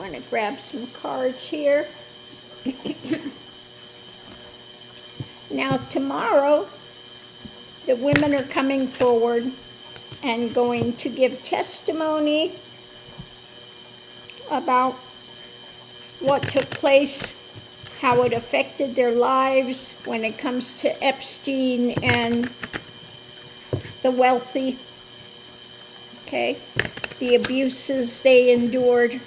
want to grab some cards here. Now tomorrow, the women are coming forward and going to give testimony about what took place, how it affected their lives when it comes to Epstein and the wealthy, okay? The abuses they endured,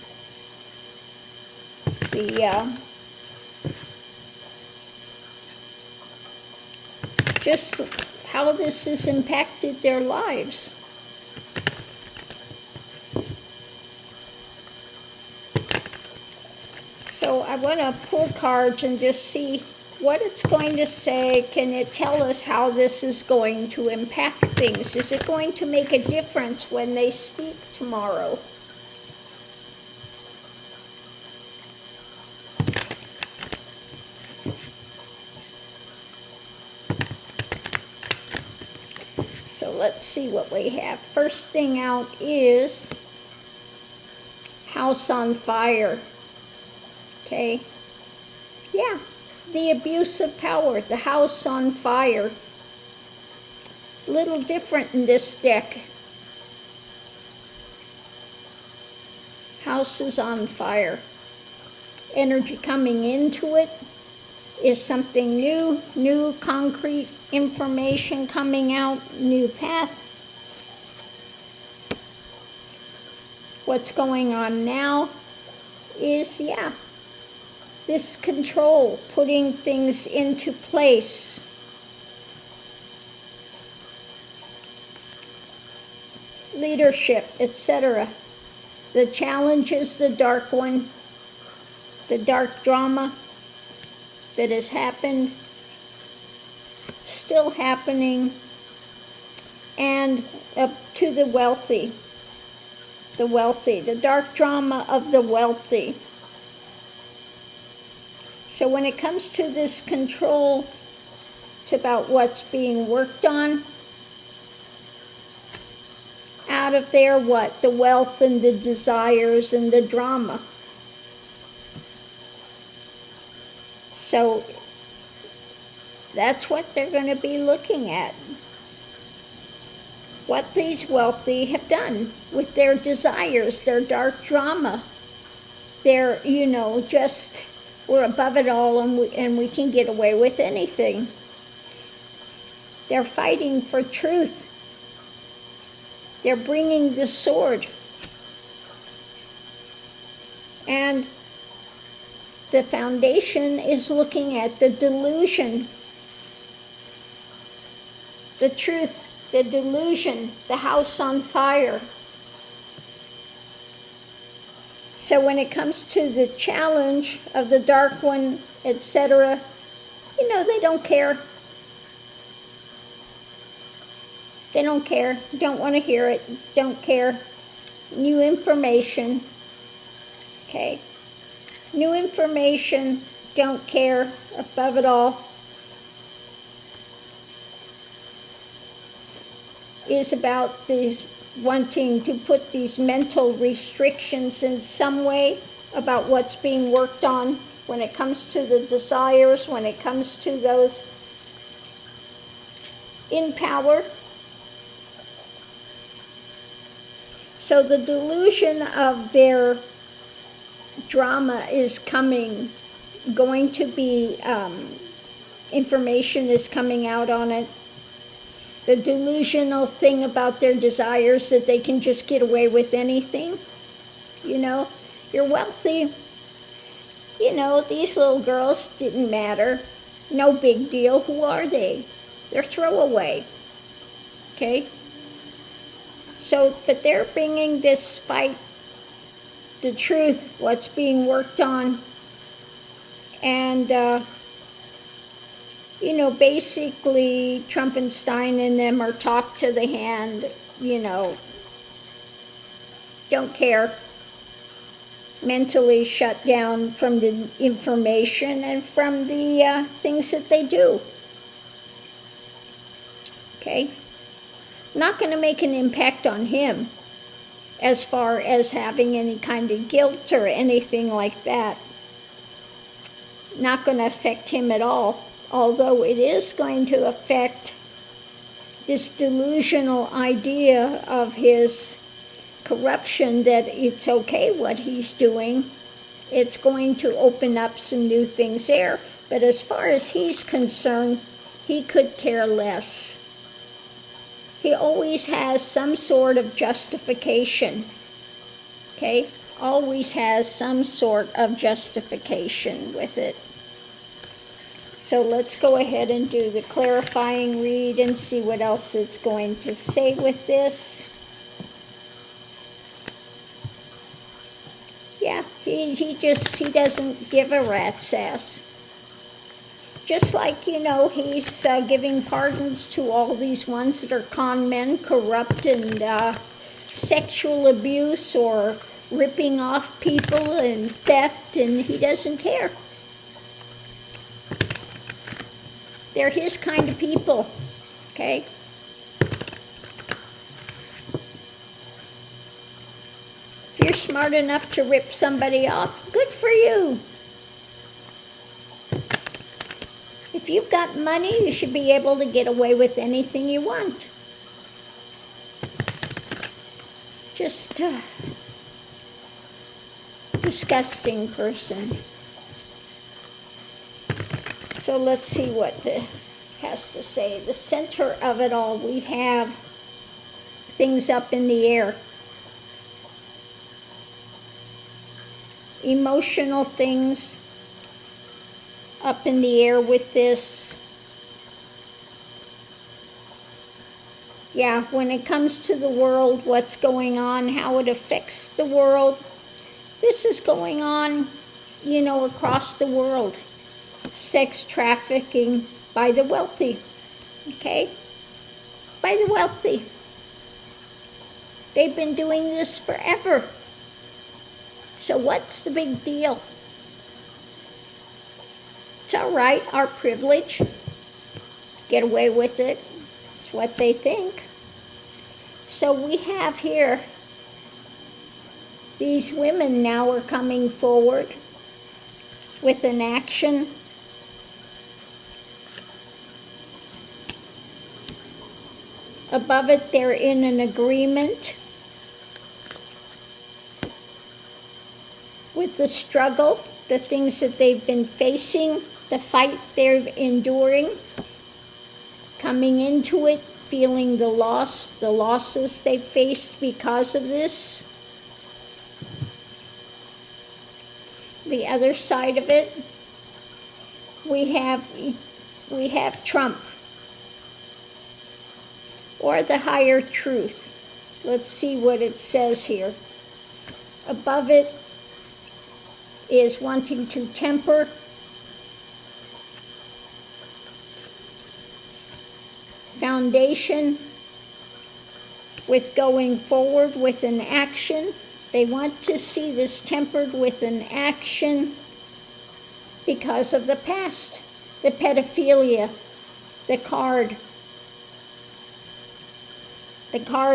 just how this has impacted their lives. So I want to pull cards and just see what it's going to say. Can it tell us how this is going to impact things? Is it going to make a difference when they speak tomorrow? So let's see what we have. First thing out is House on Fire. Okay, yeah, the abuse of power, the house on fire. A little different in this deck. House is on fire. Energy coming into it is something new concrete information coming out, new path. What's going on now is, yeah, this control, putting things into place. Leadership, etc. The challenge is the dark one, the dark drama that has happened, still happening, and up to the wealthy, the dark drama of the wealthy. So when it comes to this control, it's about what's being worked on. Out of there, what? The wealth and the desires and the drama. So that's what they're going to be looking at. What these wealthy have done with their desires, their dark drama. Their, just... we're above it all, and we can get away with anything. They're fighting for truth. They're bringing the sword. And the foundation is looking at the delusion, the truth, the delusion, the house on fire. So when it comes to the challenge of the dark one, etc., they don't care. They don't care. Don't want to hear it. Don't care. New information. Okay. New information. Don't care. Above it all. Is about these wanting to put these mental restrictions in some way about what's being worked on when it comes to the desires, when it comes to those in power. So the delusion of their drama is going to be, information is coming out on it. The delusional thing about their desires, that they can just get away with anything. You're wealthy. These little girls didn't matter. No big deal. Who are they? They're throwaway. Okay? So, but they're bringing this fight, the truth, what's being worked on. And, basically Trumpenstein and them are talk to the hand, don't care. Mentally shut down from the information and from the things that they do. Okay? Not going to make an impact on him as far as having any kind of guilt or anything like that. Not going to affect him at all, although it is going to affect this delusional idea of his corruption, that it's okay what he's doing. It's going to open up some new things there. But as far as he's concerned, he could care less. He always has some sort of justification. Okay? Always has some sort of justification with it. So let's go ahead and do the clarifying read and see what else it's going to say with this. Yeah, he doesn't give a rat's ass. Just like, he's giving pardons to all these ones that are con men, corrupt, and sexual abuse, or ripping off people and theft, and he doesn't care. They're his kind of people, okay? If you're smart enough to rip somebody off, good for you. If you've got money, you should be able to get away with anything you want. Just disgusting person. So let's see what it has to say. The center of it all, we have things up in the air. Emotional things up in the air with this. Yeah, when it comes to the world, what's going on, how it affects the world. This is going on, across the world. Sex trafficking by the wealthy, okay? By the wealthy. They've been doing this forever. So what's the big deal? It's all right, our privilege. Get away with it. It's what they think. So we have here, these women now are coming forward with an action. Above it, they're in an agreement with the struggle, the things that they've been facing, the fight they're enduring, coming into it, feeling the losses they've faced because of this. The other side of it, we have Trump, or the higher truth. Let's see what it says here. Above it is wanting to temper foundation with going forward with an action. They want to see this tempered with an action because of the past, the pedophilia, the card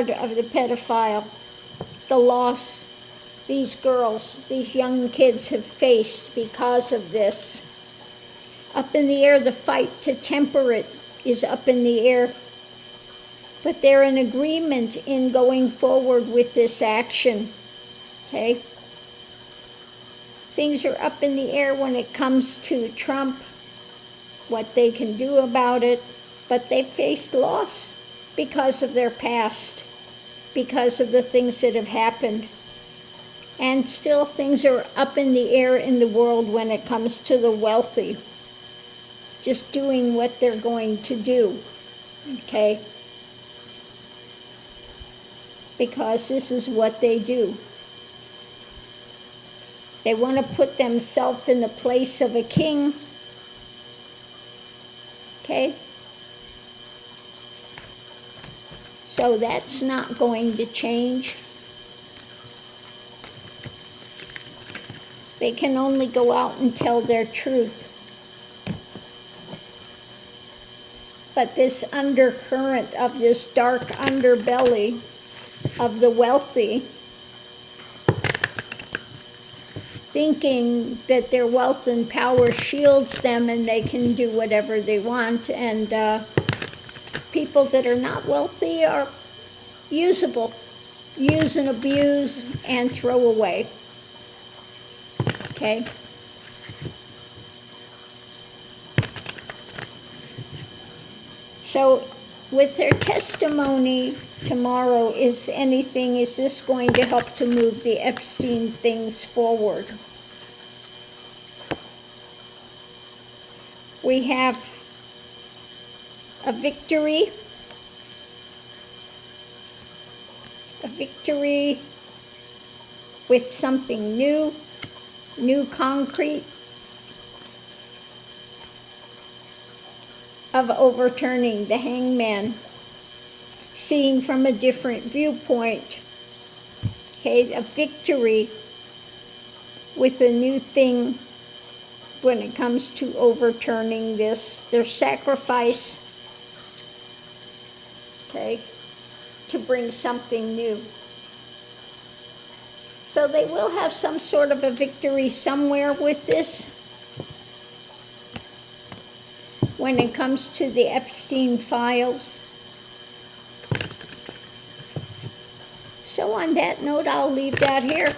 of the pedophile, the loss these girls, these young kids have faced because of this. Up in the air, the fight to temper it is up in the air. But they're in agreement in going forward with this action. Okay? Things are up in the air when it comes to Trump, what they can do about it, but they faced loss because of their past, because of the things that have happened. And still things are up in the air in the world when it comes to the wealthy, just doing what they're going to do, okay? Because this is what they do. They want to put themselves in the place of a king, okay? So that's not going to change. They can only go out and tell their truth. But this undercurrent of this dark underbelly of the wealthy thinking that their wealth and power shields them and they can do whatever they want. And people that are not wealthy are usable. Use and abuse and throw away. Okay? So with their testimony tomorrow, is this going to help to move the Epstein things forward? We have a victory. A victory with something new concrete, of overturning the hangman, seeing from a different viewpoint. Okay, a victory with a new thing when it comes to overturning this, their sacrifice, okay, to bring something new. So they will have some sort of a victory somewhere with this. When it comes to the Epstein files. So on that note, I'll leave that here.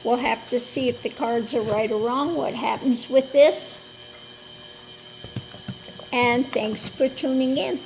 We'll have to see if the cards are right or wrong, what happens with this. And thanks for tuning in.